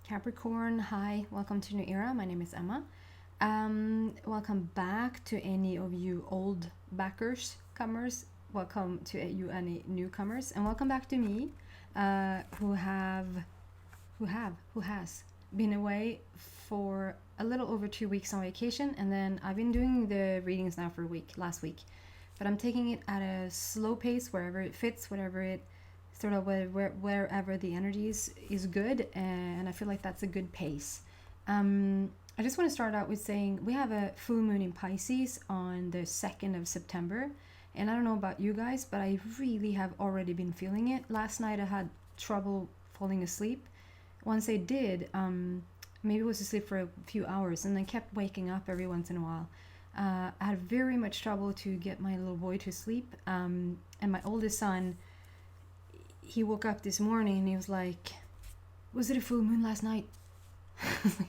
Capricorn, hi, welcome to New Era. My name is Emma. Welcome back to any of you old backers, comers. Welcome to you any newcomers, and welcome back to me, who has been away for a little over 2 weeks on vacation, and then I've been doing the readings now for a week, last week, but I'm taking it at a slow pace, wherever it fits, whatever it sort of wherever the energy is good, and I feel like that's a good pace. I just want to start out with saying we have a full moon in Pisces on the 2nd of September, and I don't know about you guys, but I really have already been feeling it. Last night I had trouble falling asleep. Once I did, maybe I was asleep for a few hours and then kept waking up every once in a while. I had very much trouble to get my little boy to sleep, and my oldest son, he woke up this morning and he was like, was it a full moon last night?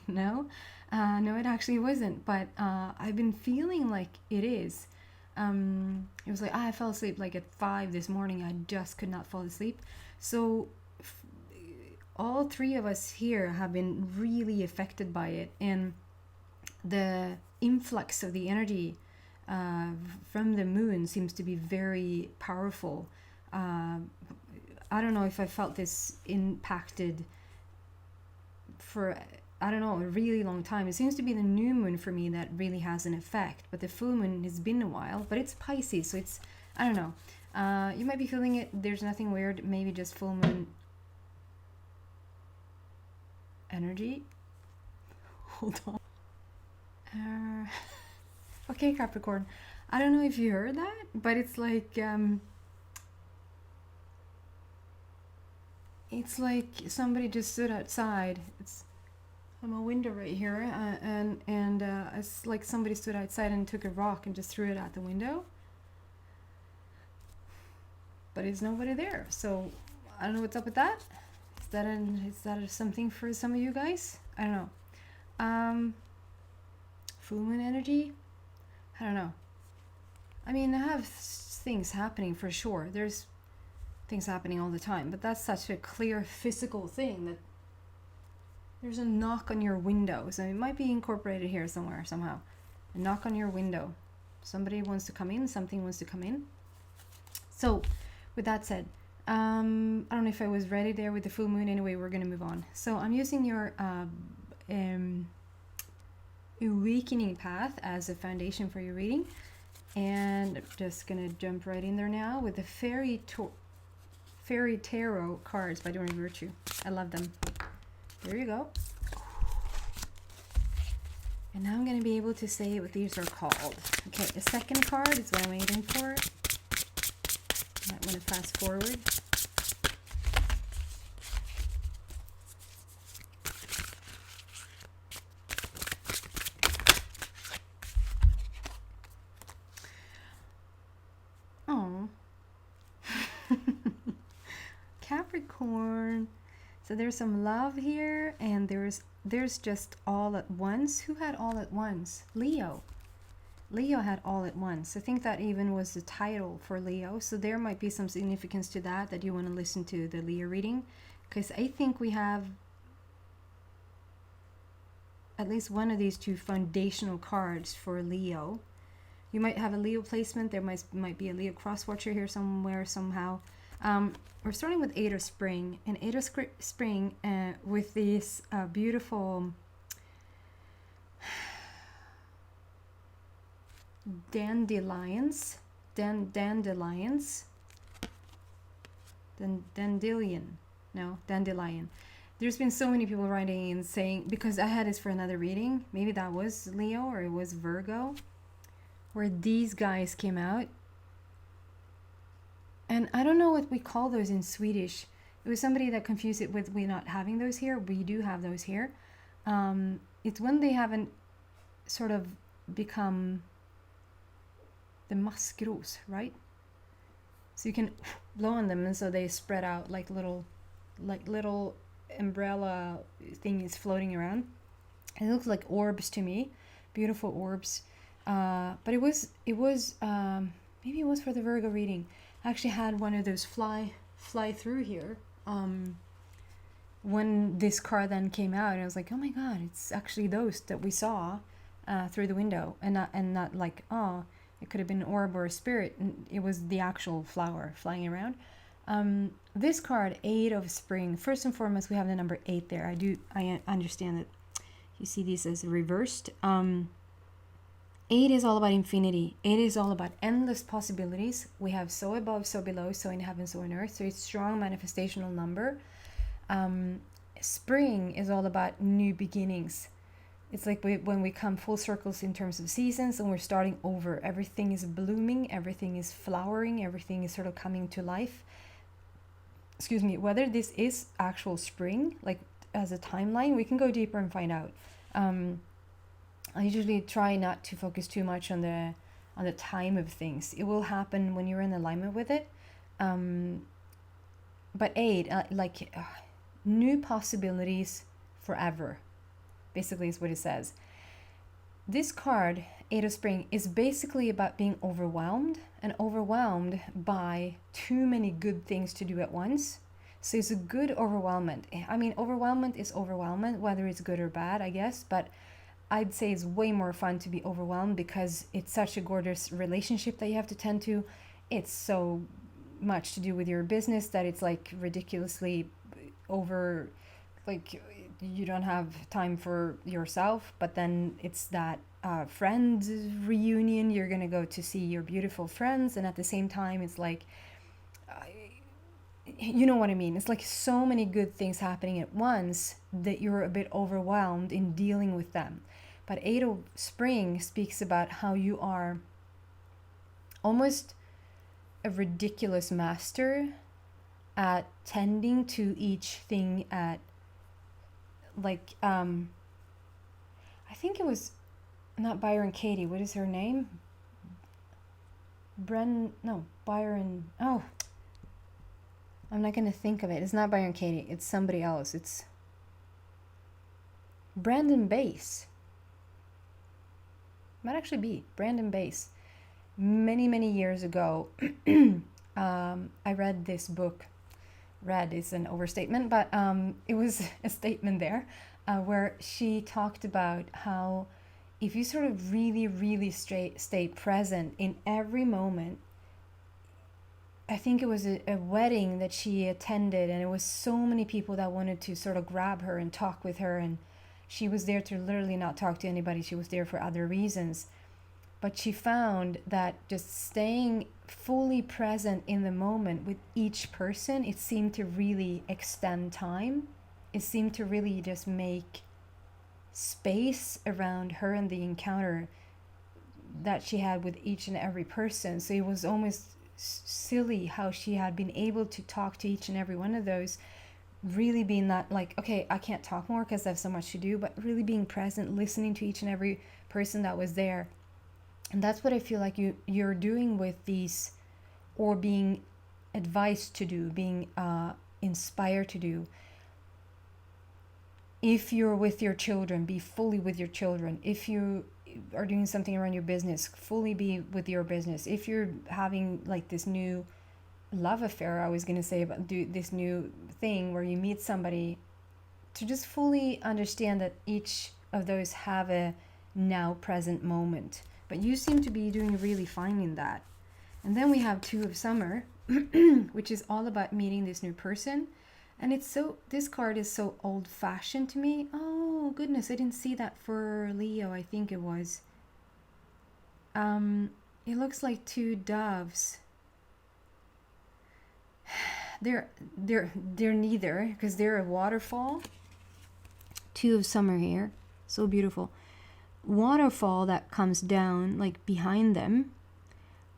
No, it actually wasn't, but I've been feeling like it is. It was like, I fell asleep like at 5 this morning. I just could not fall asleep. So all three of us here have been really affected by it, and the influx of the energy from the moon seems to be very powerful. I don't know if I felt this impacted for, I don't know, a really long time. It seems to be the new moon for me that really has an effect, but the full moon has been a while, but it's Pisces, so it's, I don't know. You might be feeling it. There's nothing weird, maybe just full moon energy. Hold on. Okay, Capricorn. I don't know if you heard that, but it's like somebody just stood outside. It's on my window right here, and it's like somebody stood outside and took a rock and just threw it out the window. But there's nobody there, so I don't know what's up with that. Is that something for some of you guys? I don't know. Full moon energy? I don't know. I mean, I have things happening for sure. There's things happening all the time, but that's such a clear physical thing that there's a knock on your window. So it might be incorporated here somewhere, somehow. A knock on your window. Somebody wants to come in, something wants to come in. So with that said, I don't know if I was ready there with the full moon. Anyway, we're going to move on. So I'm using your awakening path as a foundation for your reading, and I'm just going to jump right in there now with the fairy tarot cards by Doreen Virtue. I love them. There you go. And now I'm going to be able to say what these are called. Okay, the second card is what I'm waiting for. Might want to fast forward. Oh. Capricorn. So there's some love here, and there's just all at once. Who had all at once? Leo. Leo had all at once. I think that even was the title for Leo. So there might be some significance to that you want to listen to the Leo reading, because I think we have at least one of these two foundational cards for Leo. You might have a Leo placement. There might be a Leo cross-watcher here somewhere, somehow. We're starting with 8 of Spring, and 8 of Spring with these beautiful dandelions. Dandelion. There's been so many people writing in saying, because I had this for another reading, maybe that was Leo or it was Virgo, where these guys came out. And I don't know what we call those in Swedish. It was somebody that confused it with we not having those here. We do have those here. It's when they haven't sort of become the maskros, right? So you can blow on them, and so they spread out like little umbrella things floating around. It looks like orbs to me, beautiful orbs. But it was maybe it was for the Virgo reading. I actually had one of those fly through here when this card then came out, I was like, oh my god, it's actually those that we saw through the window, and not like, oh, it could have been an orb or a spirit. It was the actual flower flying around. This card, 8 of Spring. First and foremost, we have the number 8 there. I understand that you see these as reversed. 8 is all about infinity. 8 is all about endless possibilities. We have so above, so below, so in heaven, so on earth. So it's strong manifestational number. Spring is all about new beginnings. It's like when we come full circles in terms of seasons and we're starting over. Everything is blooming, everything is flowering, everything is sort of coming to life. Excuse me, whether this is actual spring, like as a timeline, we can go deeper and find out. I usually try not to focus too much on the time of things. It will happen when you're in alignment with it. But 8, new possibilities forever, basically is what it says. This card, 8 of Spring, is basically about being overwhelmed by too many good things to do at once. So it's a good overwhelmment. I mean, overwhelmment is overwhelmment, whether it's good or bad, I guess, but I'd say it's way more fun to be overwhelmed because it's such a gorgeous relationship that you have to tend to. It's so much to do with your business that it's like ridiculously over, like you don't have time for yourself, but then it's that friend reunion. You're gonna go to see your beautiful friends, and at the same time it's like, you know what I mean, it's like so many good things happening at once that you're a bit overwhelmed in dealing with them. But 8 of Spring speaks about how you are almost a ridiculous master at tending to each thing at, like, I think it was not Byron Katie. What is her name? Byron. Oh, I'm not going to think of it. It's not Byron Katie. It's somebody else. It's Brandon Bass. Might actually be Brandon Bass. Many years ago, I read this book. Read is an overstatement, but it was a statement there where she talked about how if you sort of really stay present in every moment. I think it was a wedding that she attended, and it was so many people that wanted to sort of grab her and talk with her, and she was there to literally not talk to anybody. She was there for other reasons. But she found that just staying fully present in the moment with each person, it seemed to really extend time. It seemed to really just make space around her and the encounter that she had with each and every person. So it was almost silly how she had been able to talk to each and every one of those, really being that like, okay, I can't talk more because I have so much to do, but really being present, listening to each and every person that was there. And that's what I feel like you're doing with these, or being advised to do, being inspired to do. If you're with your children, be fully with your children. If you are doing something around your business, fully be with your business. If you're having like this new love affair, I was going to say, about do this new thing where you meet somebody, to just fully understand that each of those have a now present moment. But you seem to be doing really fine in that. And then we have 2 of Summer, which is all about meeting this new person. And it's so, this card is so old-fashioned to me. Oh goodness, I didn't see that for Leo, I think it was. It looks like 2 doves. They're neither, because they're a waterfall. 2 of Summer here, so beautiful. Waterfall that comes down like behind them.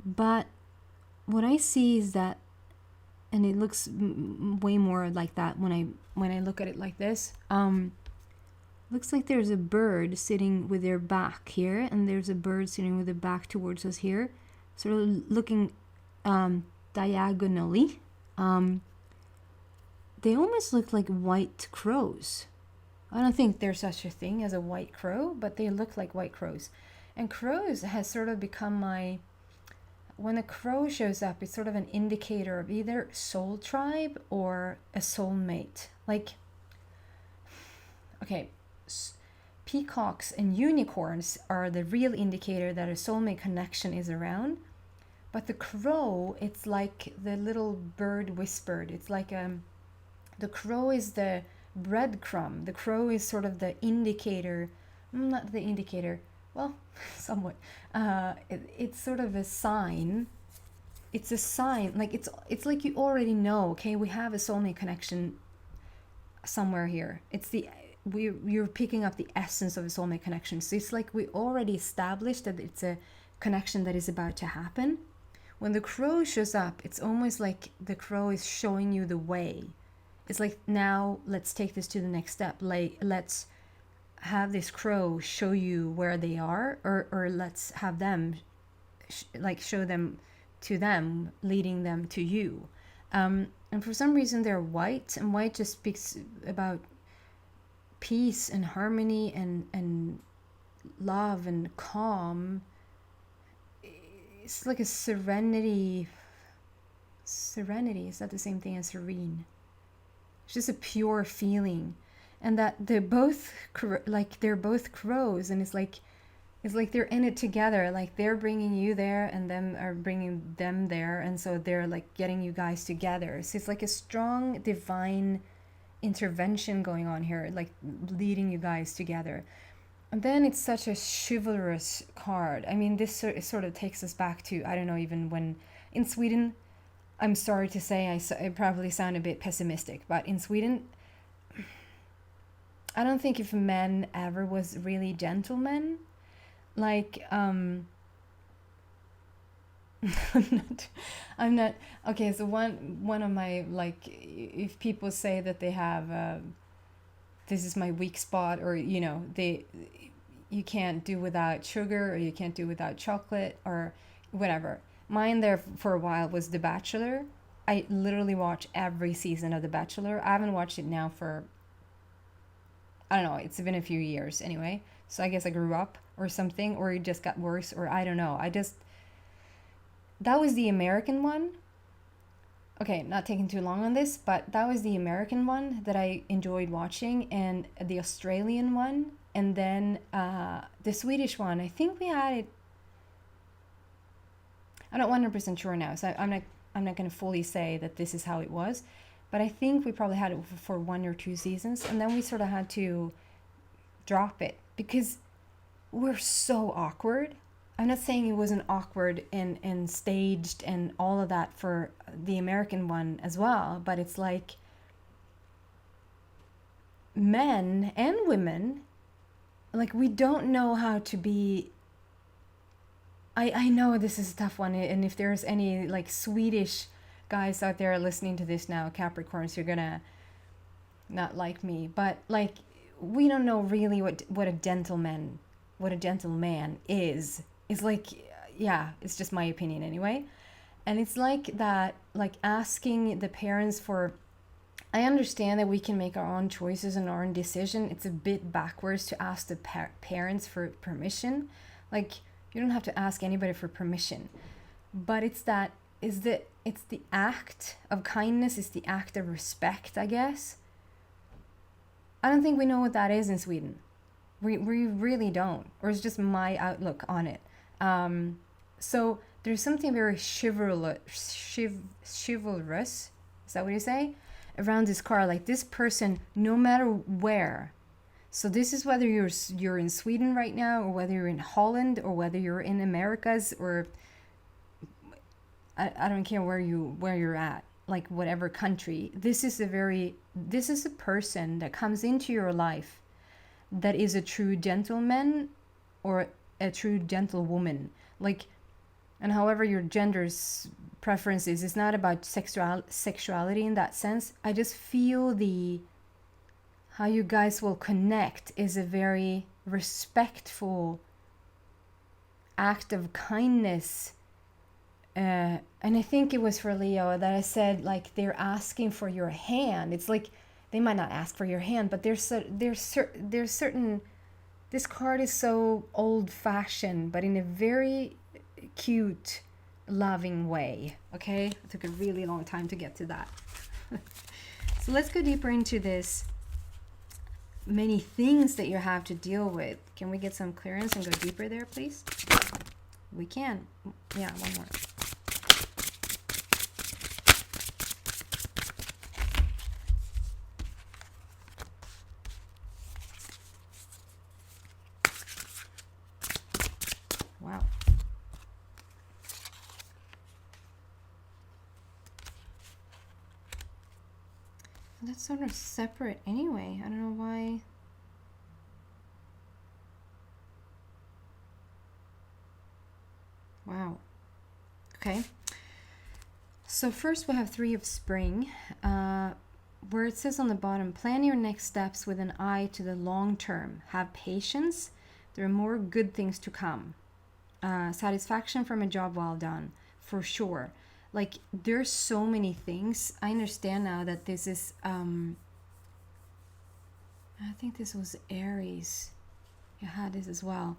But what I see is that, and it looks way more like that when I look at it like this. Looks like there's a bird sitting with their back here, and there's a bird sitting with their back towards us here, sort of looking diagonally. They almost look like white crows. I don't think there's such a thing as a white crow, but they look like white crows. And crows has sort of become my, when a crow shows up, it's sort of an indicator of either soul tribe or a soulmate. Like, okay, peacocks and unicorns are the real indicator that a soulmate connection is around. But the crow, it's like the little bird whispered. It's like the crow is the breadcrumb. The crow is sort of the indicator, not the indicator, well, somewhat. It's sort of a sign. It's a sign, like it's like you already know, okay, we have a soulmate connection somewhere here. You're picking up the essence of a soulmate connection. So it's like we already established that it's a connection that is about to happen. When the crow shows up, it's almost like the crow is showing you the way. It's like, now let's take this to the next step. Like, let's have this crow show you where they are, or let's have them show them to them, leading them to you. And for some reason they're white, and white just speaks about peace and harmony and love and calm. It's like a serenity. Serenity, is that the same thing as serene? It's just a pure feeling. And that they're both crows, and it's like they're in it together. Like, they're bringing you there, and them are bringing them there, and so they're like getting you guys together. So it's like a strong divine intervention going on here, like leading you guys together. And then it's such a chivalrous card. I mean, this sort of takes us back to, I don't know, even when in Sweden, I'm sorry to say, I probably sound a bit pessimistic, but in Sweden, I don't think if men ever was really gentlemen. Like, I'm not, okay, so one of my, like, if people say that they have, this is my weak spot, or, you know, you can't do without sugar, or you can't do without chocolate, or whatever. Mine there for a while was The Bachelor. I literally watch every season of The Bachelor. I haven't watched it now for, I don't know, it's been a few years anyway. So I guess I grew up or something, or it just got worse, or I don't know. That was the American one. Okay, not taking too long on this, but that was the American one that I enjoyed watching, and the Australian one, and then the Swedish one. I think we had it. I'm not 100% sure now, so I'm not going to fully say that this is how it was, but I think we probably had it for 1 or 2 seasons, and then we sort of had to drop it because we're so awkward. I'm not saying it wasn't awkward and staged and all of that for the American one as well, but it's like men and women, like, we don't know how to be. I know this is a tough one, and if there's any like Swedish guys out there listening to this now, Capricorns, you're gonna not like me, but like, we don't know really what a gentleman is. It's like, yeah, it's just my opinion anyway. And it's like that, like asking the parents for, I understand that we can make our own choices and our own decision. It's a bit backwards to ask the parents for permission. Like, you don't have to ask anybody for permission. But it's the act of kindness, it's the act of respect, I guess. I don't think we know what that is in Sweden. We really don't. Or it's just my outlook on it. So there's something very chivalrous, is that what you say? Around this car, like this person, no matter where. So this is whether you're in Sweden right now, or whether you're in Holland, or whether you're in Americas, or I don't care where you're at, like whatever country. This is a person that comes into your life that is a true gentleman or a true gentlewoman. Like, and however your gender's preference is, it's not about sexuality in that sense. I just feel how you guys will connect is a very respectful act of kindness. And I think it was for Leo that I said, like, they're asking for your hand. It's like they might not ask for your hand, but there's certain. This card is so old-fashioned, but in a very cute, loving way. Okay, it took a really long time to get to that. So let's go deeper into this many things that you have to deal with. Can we get some clearance and go deeper there, please? We can. Yeah, one more. Wow. That's sort of separate anyway. I don't know why. Wow. Okay. So first we have Three of Spring, where it says on the bottom, plan your next steps with an eye to the long term. Have patience. There are more good things to come. Satisfaction from a job well done, for sure. Like, there's so many things. I understand now that this is, I think this was Aries. You had this as well.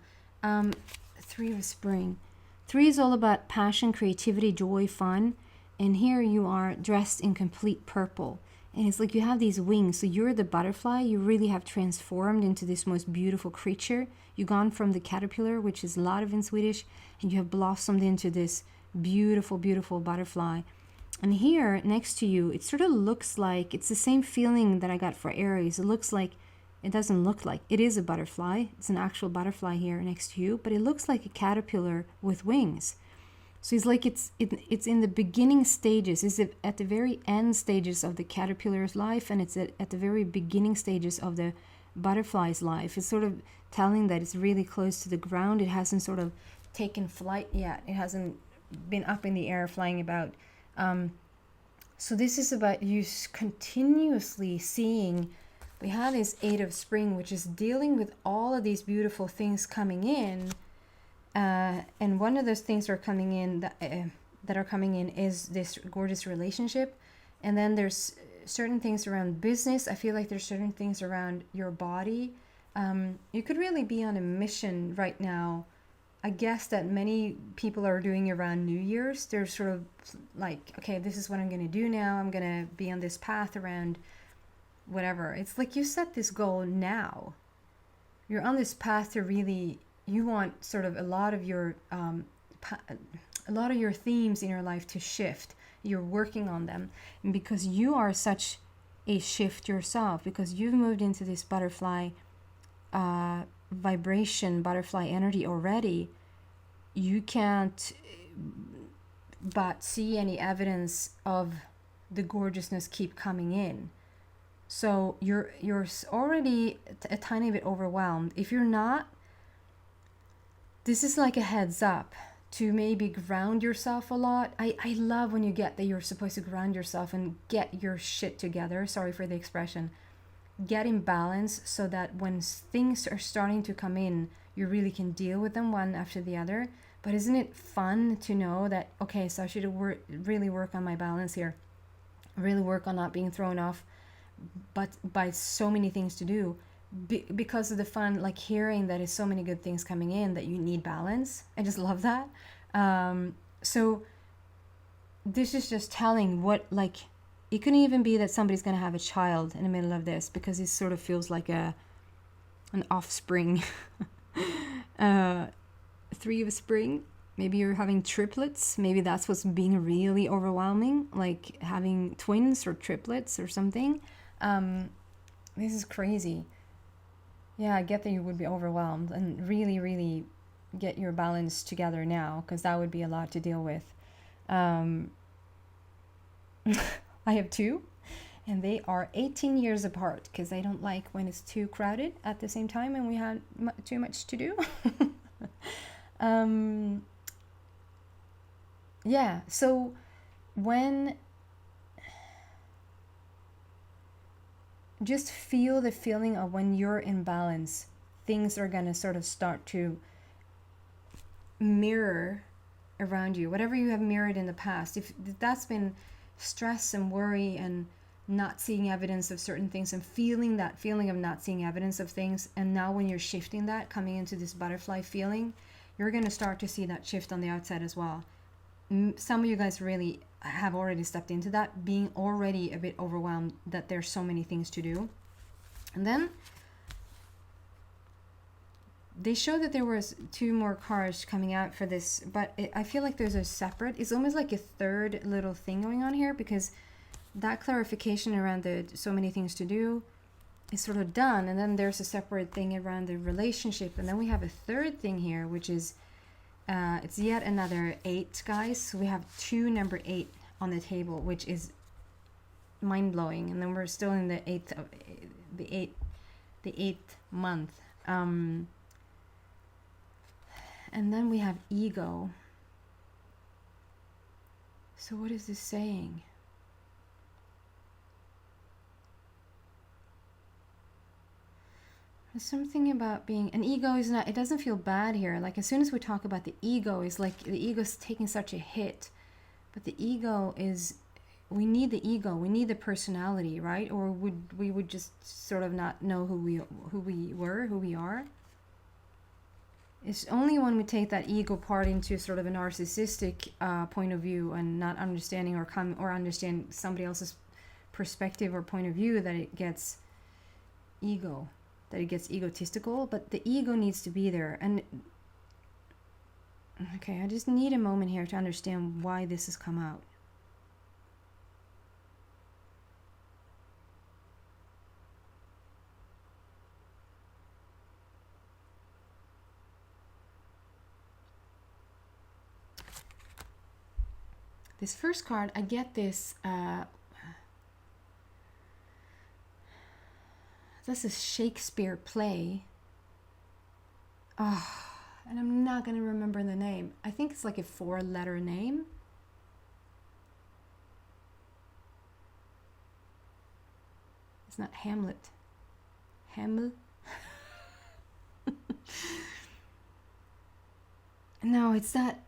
Three of Spring. Three is all about passion, creativity, joy, fun. And here you are dressed in complete purple. And it's like you have these wings. So you're the butterfly. You really have transformed into this most beautiful creature. You've gone from the caterpillar, which is larva in Swedish, and you have blossomed into this beautiful, beautiful butterfly. And here next to you, it sort of looks like, it's the same feeling that I got for Aries. It looks like, it doesn't look like, it is a butterfly. It's an actual butterfly here next to you, but it looks like a caterpillar with wings. So it's like it's in the beginning stages. It's at the very end stages of the caterpillar's life, and it's at the very beginning stages of the butterfly's life. It's sort of telling that it's really close to the ground. It hasn't sort of taken flight yet. It hasn't been up in the air flying about. So this is about you continuously seeing. We have this Eight of Spring, which is dealing with all of these beautiful things coming in. And one of those things that are coming in is this gorgeous relationship. And then there's certain things around business. I feel like there's certain things around your body. You could really be on a mission right now. I guess that many people are doing around New Year's. They're sort of like, okay, this is what I'm going to do now. I'm going to be on this path around whatever. It's like you set this goal now. You're on this path to really, you want sort of a lot of your themes in your life to shift. You're working on them. And because you are such a shift yourself, because you've moved into this butterfly vibration, butterfly energy already, you can't but see any evidence of the gorgeousness keep coming in. So you're already a tiny bit overwhelmed. If you're not, this is like a heads up to maybe ground yourself a lot. I love when you get that you're supposed to ground yourself and get your shit together. Sorry for the expression. Get in balance so that when things are starting to come in, you really can deal with them one after the other. But isn't it fun to know that, okay, so I should really work on my balance here. Really work on not being thrown off but by so many things to do. Because of the fun, like hearing that is so many good things coming in, that you need balance. I just love that. So this is just telling what, like, it can even be that somebody's going to have a child in the middle of this, because it sort of feels like an offspring. Three of Spring. Maybe you're having triplets. Maybe that's what's being really overwhelming, like having twins or triplets or something. This is crazy. Yeah, I get that you would be overwhelmed, and really, really get your balance together now, because that would be a lot to deal with. I have two, and they are 18 years apart, because I don't like when it's too crowded at the same time and we have too much to do. Yeah, so when just feel the feeling of when you're in balance, things are going to sort of start to mirror around you. Whatever you have mirrored in the past, if that's been stress and worry and not seeing evidence of certain things and feeling that feeling of not seeing evidence of things, and now when you're shifting that, coming into this butterfly feeling, you're going to start to see that shift on the outside as well. Some of you guys really have already stepped into that, being already a bit overwhelmed that there's so many things to do. And then they show that there was 2 more cards coming out for this, but I feel like there's a separate, it's almost like a third little thing going on here, because that clarification around the so many things to do is sort of done, and then there's a separate thing around the relationship, and then we have a third thing here, which is it's yet another 8, guys. So we have 2 number 8 on the table, which is mind-blowing, and then we're still in the 8th month. And then we have ego. So what is this saying? There's something about being, an ego is not, it doesn't feel bad here. Like as soon as we talk about the ego, it's like the ego's taking such a hit. But the ego is, we need the ego, we need the personality, right? Or we would just sort of not know who we are. It's only when we take that ego part into sort of a narcissistic point of view and not understanding or understand somebody else's perspective or point of view that it gets ego. That it gets egotistical, but the ego needs to be there. And okay, I just need a moment here to understand why this has come out. This first card, I get this this is Shakespeare play. Oh, and I'm not going to remember the name. I think it's like a 4-letter name. It's not Hamlet. Hamlet? No, it's that.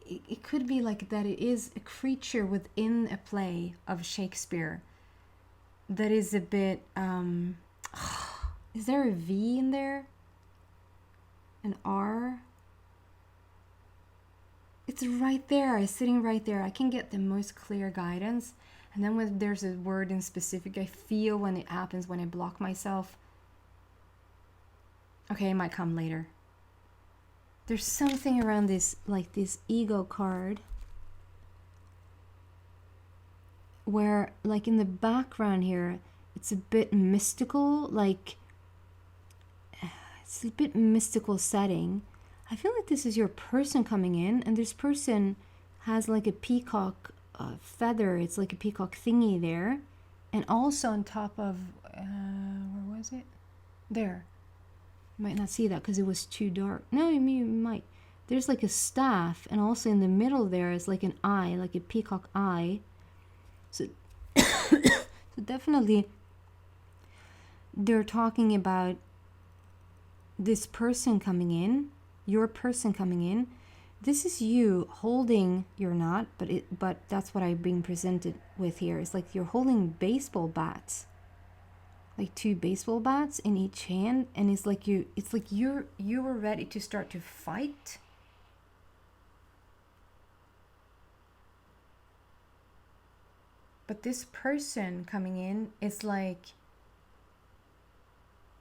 It could be like that. It is a creature within a play of Shakespeare that is a bit is there a V in there? An R? It's right there. It's sitting right there. I can get the most clear guidance. And then when there's a word in specific, I feel when it happens, when I block myself. Okay, it might come later. There's something around this, like this ego card, where like in the background here, it's a bit mystical, like it's a bit mystical setting. I feel like this is your person coming in, and this person has like a peacock feather. It's like a peacock thingy there, and also on top of where was it? There. You might not see that because it was too dark. No, you might. There's like a staff, and also in the middle there is like an eye, like a peacock eye. So, so definitely they're talking about this person coming in, your person coming in. This is you holding, you're not, but that's what I'm being presented with here. It's like you're holding baseball bats, like 2 baseball bats in each hand, and it's like you were ready to start to fight. But this person coming in is like,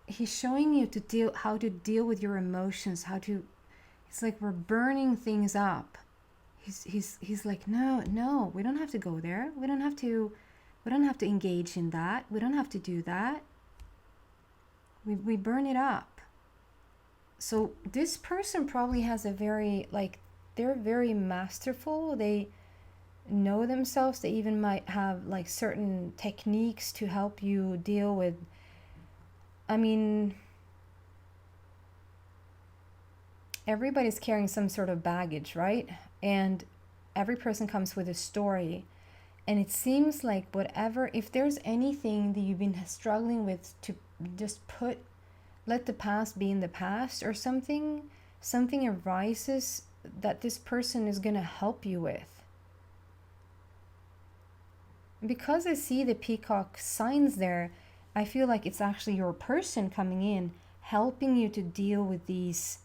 he's showing you how to deal with your emotions, it's like we're burning things up. He's like, no, we don't have to go there. We don't have to engage in that. We don't have to do that. We burn it up. So this person probably has a very, like, they're very masterful. They know themselves. They even might have like certain techniques to help you deal with, I mean, everybody's carrying some sort of baggage, right? And every person comes with a story. And it seems like whatever, if there's anything that you've been struggling with, to just let the past be in the past, or something arises that this person is going to help you with. Because I see the peacock signs there, I feel like it's actually your person coming in, helping you to deal with these.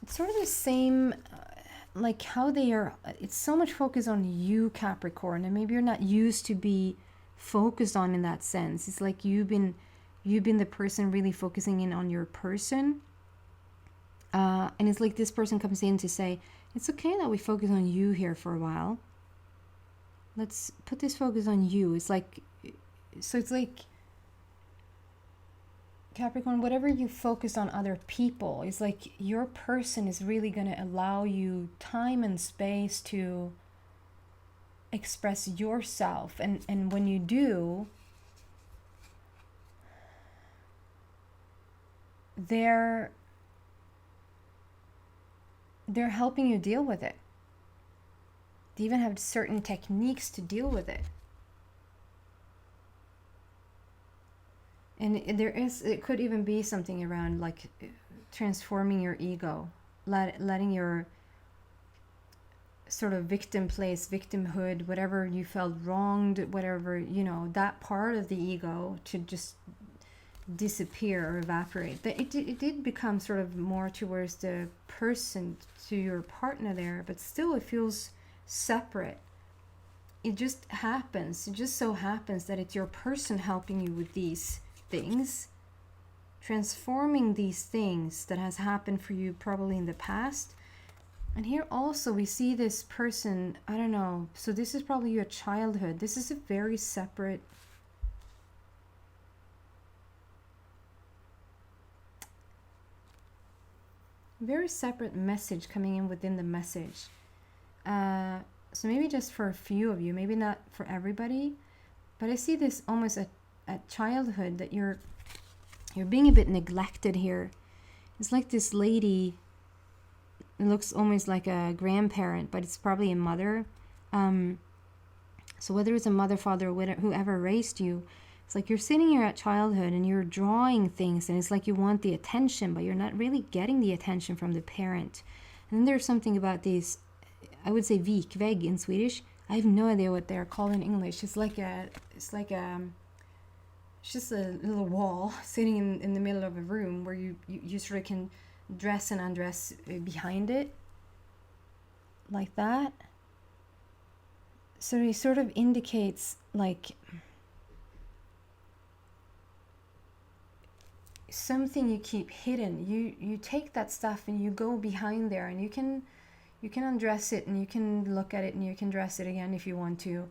It's sort of the same, like how they are. It's so much focus on you, Capricorn, and maybe you're not used to be focused on in that sense. It's like you've been the person really focusing in on your person. And it's like this person comes in to say, it's okay that we focus on you here for a while. Let's put this focus on you. It's like, so it's like, Capricorn, whatever you focus on other people, it's like your person is really going to allow you time and space to express yourself. And when you do, they're helping you deal with it. They even have certain techniques to deal with it. And it could even be something around like transforming your ego, letting your sort of victim place, victimhood, whatever you felt wronged, whatever, that part of the ego to just disappear or evaporate. It did become sort of more towards the person, to your partner there, but still it feels separate. It just happens. It just so happens that it's your person helping you with these things, transforming these things that has happened for you probably in the past. And here also we see this person, I don't know, so this is probably your childhood. This is a very separate, message coming in within the message. So maybe just for a few of you, maybe not for everybody, but I see this almost at childhood, that you're being a bit neglected here. It's like this lady, it looks almost like a grandparent, but it's probably a mother. So whether it's a mother, father, or whoever raised you, it's like you're sitting here at childhood and you're drawing things, and it's like you want the attention, but you're not really getting the attention from the parent. And then there's something about these, I would say vikvägg in Swedish. I have no idea what they're called in English. It's just a little wall sitting in the middle of a room where you sort of can dress and undress behind it, like that. So it sort of indicates like something you keep hidden. You take that stuff and you go behind there, and you can undress it, and you can look at it, and you can dress it again if you want to.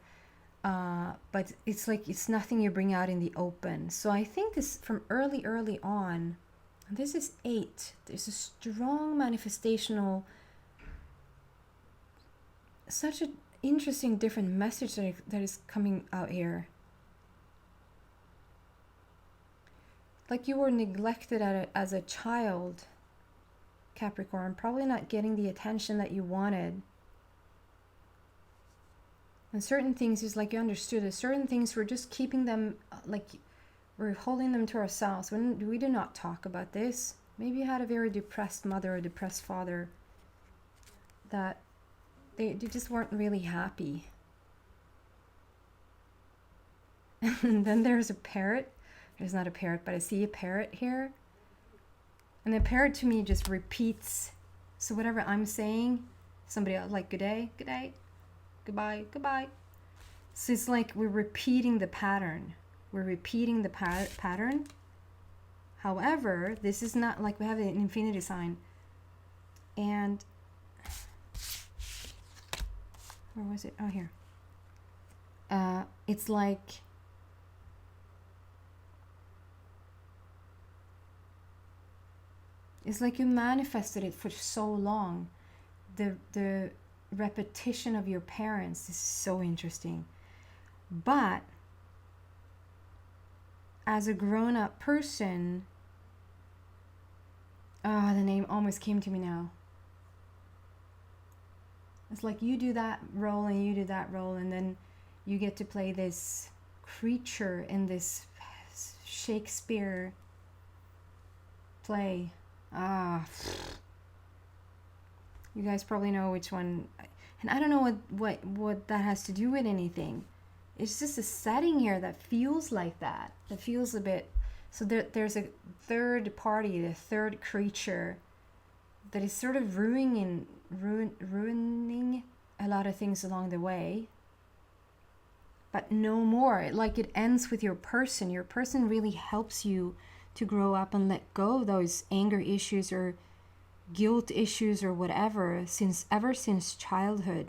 But it's like it's nothing you bring out in the open. So I think this from early on, this is 8. There's a strong manifestational, such an interesting different message that is coming out here. Like you were neglected as a child, Capricorn, probably not getting the attention that you wanted. And certain things is like you understood it. Certain things we're just keeping them, like we're holding them to ourselves. We do not talk about this. Maybe you had a very depressed mother or depressed father, that they just weren't really happy. And then there's a parrot. There's not a parrot, but I see a parrot here. And the parrot to me just repeats. So whatever I'm saying, somebody else like good day, goodbye, goodbye. So it's like we're repeating the pattern. We're repeating the pattern. However, this is not like we have an infinity sign. And where was it? Oh, here. It's like you manifested it for so long. The repetition of your parents is so interesting. But as a grown-up person, the name almost came to me now. It's like you do that role and you do that role, and then you get to play this creature in this Shakespeare play. You guys probably know which one, and I don't know what that has to do with anything. It's just a setting here that feels like that. It feels a bit. So there's a third party, the third creature, that is sort of ruining a lot of things along the way. But no more. Like it ends with your person. Your person really helps you to grow up and let go of those anger issues or guilt issues or whatever ever since childhood.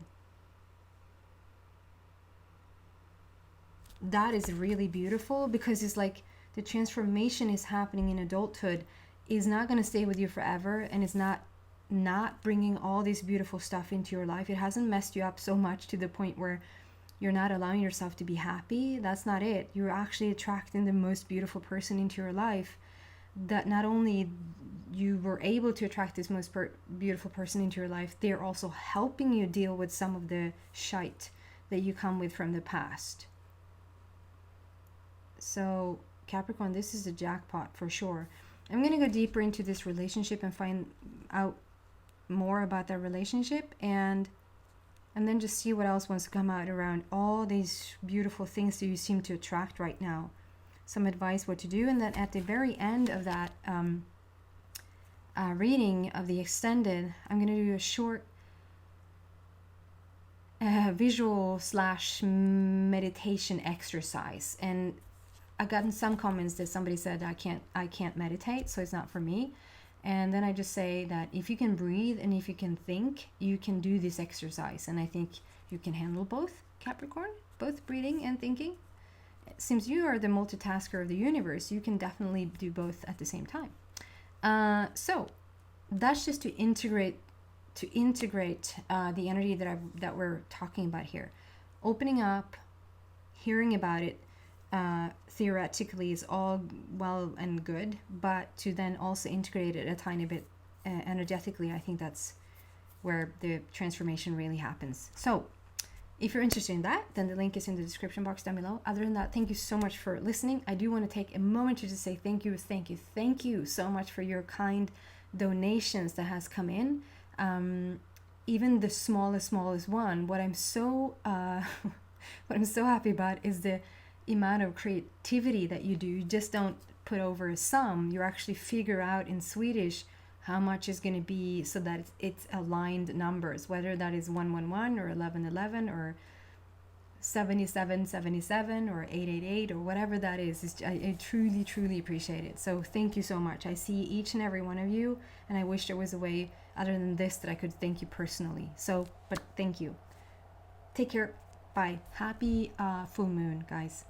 That is really beautiful, because it's like the transformation is happening in adulthood is not going to stay with you forever, and it's not bringing all this beautiful stuff into your life. It hasn't messed you up so much to the point where you're not allowing yourself to be happy. That's not it. You're actually attracting the most beautiful person into your life, that not only you were able to attract this most beautiful person into your life, they're also helping you deal with some of the shite that you come with from the past. So Capricorn, this is a jackpot for sure. I'm going to go deeper into this relationship and find out more about that relationship, and then just see what else wants to come out around all these beautiful things that you seem to attract right now. Some advice what to do, and then at the very end of that reading of the extended, I'm going to do a short visual / meditation exercise. And I've gotten some comments that somebody said I can't meditate, so it's not for me. And then I just say that if you can breathe and if you can think, you can do this exercise. And I think you can handle both, Capricorn, both breathing and thinking. Since you are the multitasker of the universe, you can definitely do both at the same time. So that's just to integrate the energy that we're talking about here. Opening up, hearing about it, theoretically is all well and good, but to then also integrate it a tiny bit energetically, I think that's where the transformation really happens. So if you're interested in that, then the link is in the description box down below. Other than that, thank you so much for listening. I do want to take a moment to just say thank you so much for your kind donations that has come in. Even the smallest one. What I'm so happy about is the amount of creativity that you do. You just don't put over a sum. You actually figure out in Swedish how much is going to be, so that it's aligned numbers, whether that is 111 or 1111 or 7777 or 888 or whatever that is. I truly appreciate it. So thank you so much. I see each and every one of you, and I wish there was a way other than this that I could thank you personally. So, but thank you. Take care. Bye. Happy full moon, guys.